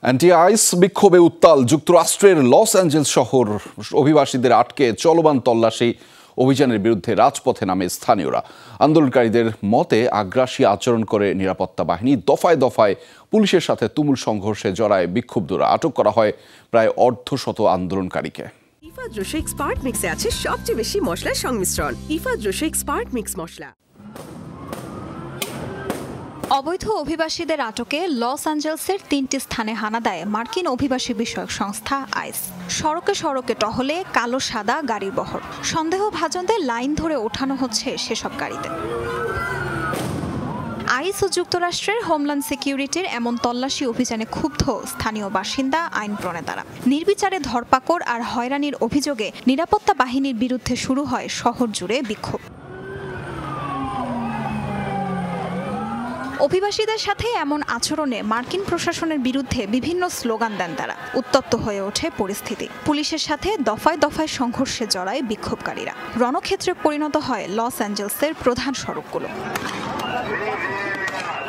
Anti আইস বিক্ষোভে উত্তাল যুক্তরাষ্ট্রের লস অ্যাঞ্জেলস শহর। অভিবাসীদের আটকে চলমান তল্লাশি অভিযানের বিরুদ্ধে রাজপথে নামে স্থানীয়রা। আন্দোলনকারীদের মতে আগ্রাসী আচরণ করে নিরাপত্তা বাহিনী। দফায় দফায় পুলিশের সাথে তুমুল সংঘর্ষে জড়ায় বিক্ষুব্ধরা। আটক করা হয় প্রায় অর্ধশত আন্দোলনকারীকে। ইফা জোশো এক্সপার্ট মিক্সে আছে সবচেয়ে বেশি মশলার সংমিশ্রণ। ইফা জোশো এক্সপার্ট মিক্স মশলা। অবৈধ অভিবাসীদের আটকে লস অ্যাঞ্জেলসের ৩টি স্থানে হানা দেয় মার্কিন অভিবাসী বিষয়ক সংস্থা আইস। সড়কে সড়কে টহলে কালো সাদা গাড়ির বহর। সন্দেহভাজনদের লাইন ধরে ওঠানো হচ্ছে সেসব গাড়িতে। আইস ও যুক্তরাষ্ট্রের হোমল্যান্ড সিকিউরিটির এমন তল্লাশি অভিযানে ক্ষুব্ধ স্থানীয় বাসিন্দা, আইন প্রণেতারা। নির্বিচারে ধরপাকড় আর হয়রানির অভিযোগে নিরাপত্তা বাহিনীর বিরুদ্ধে শুরু হয় শহর জুড়ে বিক্ষোভ। অভিবাসীদের সাথে এমন আচরণে মার্কিন প্রশাসনের বিরুদ্ধে বিভিন্ন স্লোগান দেন তারা। উত্তপ্ত হয়ে ওঠে পরিস্থিতি। পুলিশের সাথে দফায় দফায় সংঘর্ষে জড়ায় বিক্ষোভকারীরা। রণক্ষেত্রে পরিণত হয় লস অ্যাঞ্জেলসের প্রধান সড়কগুলো।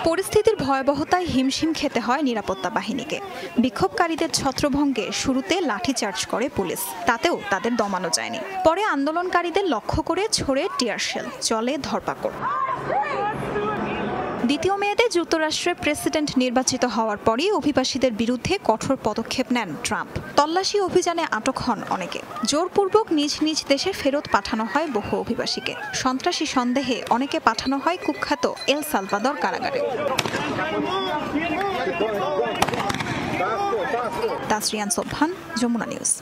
পরিস্থিতির ভয়াবহতায় হিমশিম খেতে হয় নিরাপত্তা বাহিনীকে। বিক্ষোভকারীদের ছত্রভঙ্গে শুরুতে লাঠিচার্জ করে পুলিশ, তাতেও তাদের দমানো যায়নি। পরে আন্দোলনকারীদের লক্ষ্য করে ছোড়ে টিয়ারশেল, চলে ধরপাকড়। দ্বিতীয় মেয়াদে যুক্তরাষ্ট্রের প্রেসিডেন্ট নির্বাচিত হওয়ার পরই অভিবাসীদের বিরুদ্ধে কঠোর পদক্ষেপ নেন ট্রাম্প। তল্লাশি অভিযানে আটক হন অনেকে। জোরপূর্বক নিজ নিজ দেশে ফেরত পাঠানো হয় বহু অভিবাসীকে। সন্ত্রাসী সন্দেহে অনেকে পাঠানো হয় কুখ্যাত এল সালভাদর কারাগারে। তাসরিয়ান সোবহান, যমুনা নিউজ।